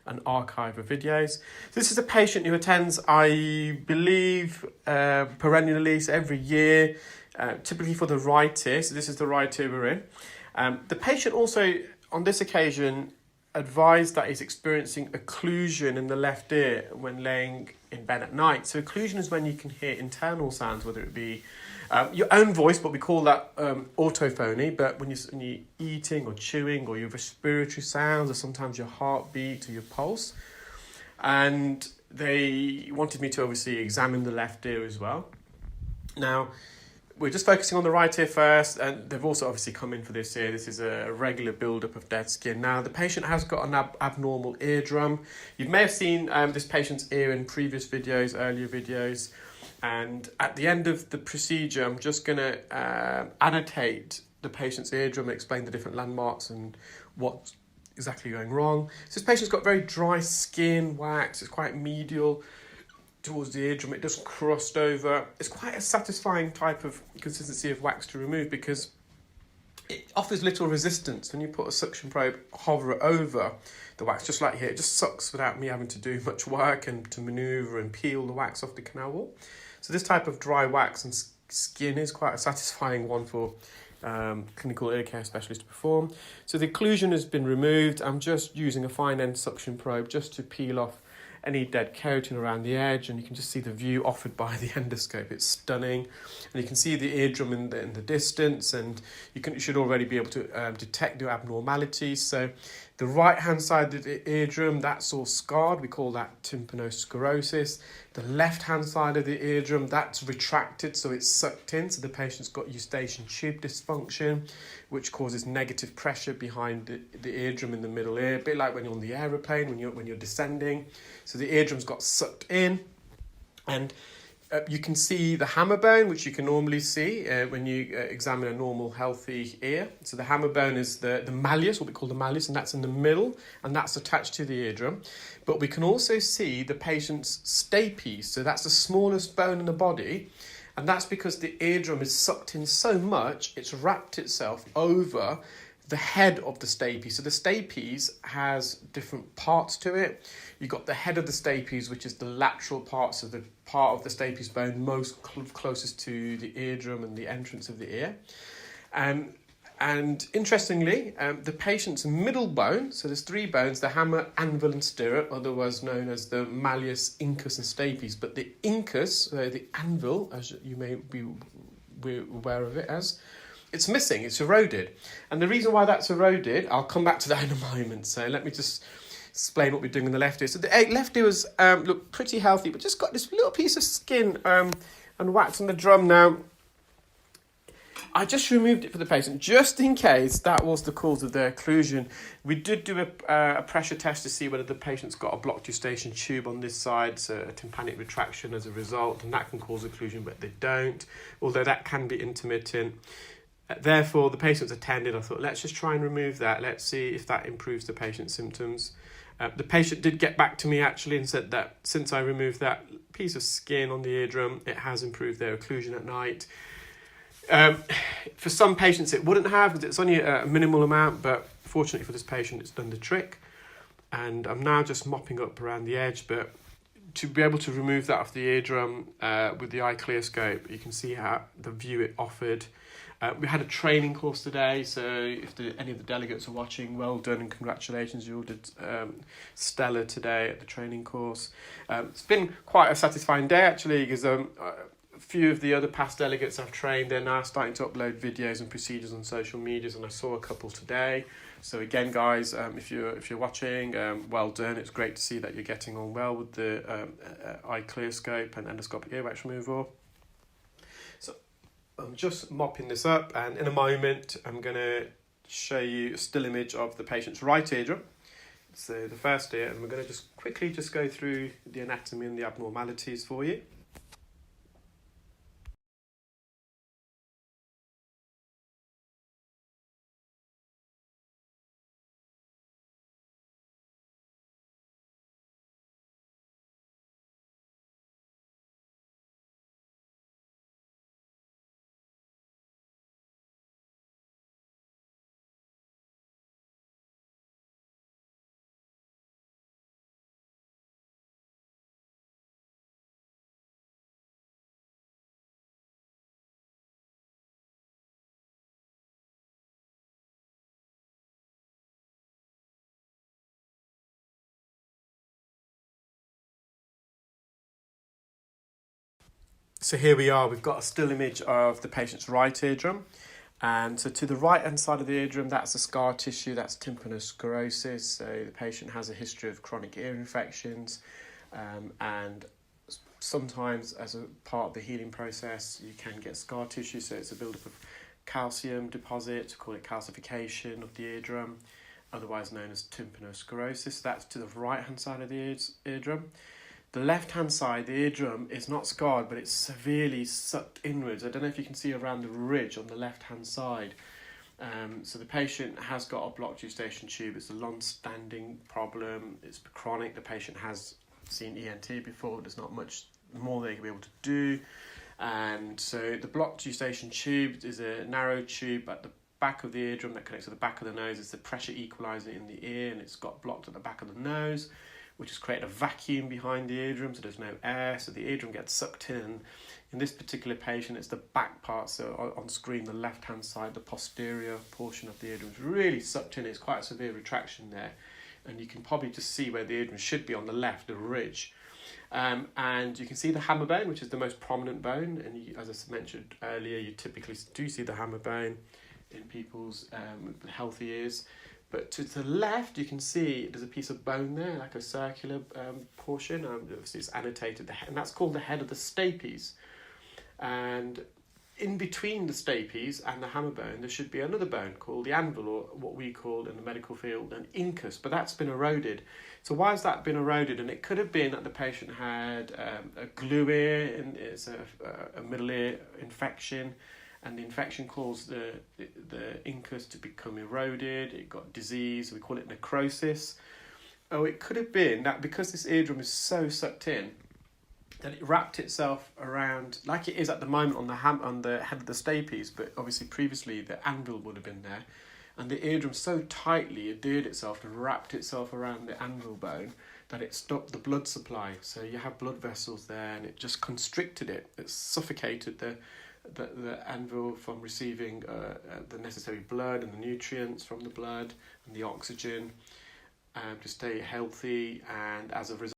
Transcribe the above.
an archive of videos. This is a patient who attends, I believe, perennially, so every year, typically for the right ear. So this is the right ear we're in. The patient also, on this occasion, advised that he's experiencing occlusion in the left ear when laying in bed at night. So occlusion is when you can hear internal sounds, whether it be your own voice, but we call that autophony. But when you're eating or chewing, or your respiratory sounds, or sometimes your heartbeat or your pulse. And they wanted me to obviously examine the left ear as well. Now, we're just focusing on the right ear first, and they've also obviously come in for this ear. This is a regular build-up of dead skin. Now, the patient has got an abnormal eardrum. You may have seen this patient's ear in previous videos, earlier videos. And at the end of the procedure, I'm just going to annotate the patient's eardrum and explain the different landmarks and what's exactly going wrong. So this patient's got very dry skin, wax. It's quite medial towards the eardrum. It does crust over. It's quite a satisfying type of consistency of wax to remove because it offers little resistance. When you put a suction probe, hover it over the wax, just like here, it just sucks without me having to do much work and to maneuver and peel the wax off the canal wall. So this type of dry wax and skin is quite a satisfying one for clinical ear care specialist to perform. So the occlusion has been removed. I'm just using a fine end suction probe just to peel off any dead keratin around the edge, and you can just see the view offered by the endoscope. It's stunning, and you can see the eardrum in the distance, and you should already be able to detect the abnormalities. So the right hand side of the eardrum, that's all scarred. We call that tympanosclerosis. The left hand side of the eardrum, that's retracted, so it's sucked in. So the patient's got eustachian tube dysfunction, which causes negative pressure behind the eardrum in the middle ear, a bit like when you're on the aeroplane, when you're descending. So the eardrum's got sucked in, and you can see the hammer bone, which you can normally see when you examine a normal healthy ear. So the hammer bone is the malleus, what we call the malleus, and that's in the middle, and that's attached to the eardrum. But we can also see the patient's stapes, so that's the smallest bone in the body, and that's because the eardrum is sucked in so much, it's wrapped itself over the head of the stapes. So the stapes has different parts to it. You've got the head of the stapes, which is the lateral parts of the part of the stapes bone most closest to the eardrum and the entrance of the ear. And interestingly, the patient's middle bone, so there's three bones, the hammer, anvil and stirrup, otherwise known as the malleus, incus and stapes. But the incus, the anvil, as you may be aware of it as, it's missing, it's eroded. And the reason why that's eroded, I'll come back to that in a moment. So let me just explain what we're doing in the left ear. So the left ear was look pretty healthy, but just got this little piece of skin and wax on the drum. Now, I just removed it for the patient, just in case that was the cause of the occlusion. We did do a pressure test to see whether the patient's got a blocked eustachian tube on this side, so a tympanic retraction as a result, and that can cause occlusion, but they don't, although that can be intermittent. Therefore, the patient's attended. I thought, let's just try and remove that. Let's see if that improves the patient's symptoms. The patient did get back to me actually and said that since I removed that piece of skin on the eardrum, it has improved their occlusion at night. For some patients it wouldn't have, because it's only a minimal amount, but fortunately for this patient it's done the trick. And I'm now just mopping up around the edge, but to be able to remove that off the eardrum with the eye clear scope, you can see how the view it offered. We had a training course today, so if any of the delegates are watching, well done and congratulations, you all did stellar today at the training course. It's been quite a satisfying day actually, because a few of the other past delegates I've trained, they're now starting to upload videos and procedures on social medias, and I saw a couple today. So again, guys, if you're watching, well done. It's great to see that you're getting on well with the eye clear scope and endoscopic earwax removal. So I'm just mopping this up, and in a moment I'm going to show you a still image of the patient's right eardrum. So the first ear, and we're going to just quickly go through the anatomy and the abnormalities for you. So here we are, we've got a still image of the patient's right eardrum. And so to the right hand side of the eardrum, that's the scar tissue, that's tympanosclerosis. So the patient has a history of chronic ear infections, and sometimes as a part of the healing process, you can get scar tissue. So it's a buildup of calcium deposits, we call it calcification of the eardrum, otherwise known as tympanosclerosis. That's to the right hand side of the eardrum. The left-hand side, the eardrum is not scarred, but it's severely sucked inwards. I don't know if you can see around the ridge on the left-hand side. So the patient has got a blocked eustachian tube. It's a long-standing problem. It's chronic. The patient has seen ENT before. There's not much more they can be able to do. And so the blocked eustachian tube is a narrow tube at the back of the eardrum that connects to the back of the nose. It's the pressure equalizer in the ear, and it's got blocked at the back of the nose, which has created a vacuum behind the eardrum, so there's no air, so the eardrum gets sucked in. In this particular patient, it's the back part, so on screen, the left-hand side, the posterior portion of the eardrum is really sucked in. It's quite a severe retraction there, and you can probably just see where the eardrum should be on the left, the ridge. And you can see the hammer bone, which is the most prominent bone, and you, as I mentioned earlier, you typically do see the hammer bone in people's healthy ears. But to the left, you can see there's a piece of bone there, like a circular portion. Obviously, it's annotated, and that's called the head of the stapes. And in between the stapes and the hammer bone, there should be another bone called the anvil, or what we call in the medical field an incus, but that's been eroded. So why has that been eroded? And it could have been that the patient had a glue ear, and it's a middle ear infection, and the infection caused the incus to become eroded. It got disease, we call it necrosis. Oh, it could have been that because this eardrum is so sucked in, that it wrapped itself around, like it is at the moment on the head of the stapes, but obviously previously the anvil would have been there, and the eardrum so tightly adhered itself and wrapped itself around the anvil bone that it stopped the blood supply. So you have blood vessels there, and it just constricted it. It suffocated the anvil from receiving the necessary blood and the nutrients from the blood and the oxygen to stay healthy, and as a result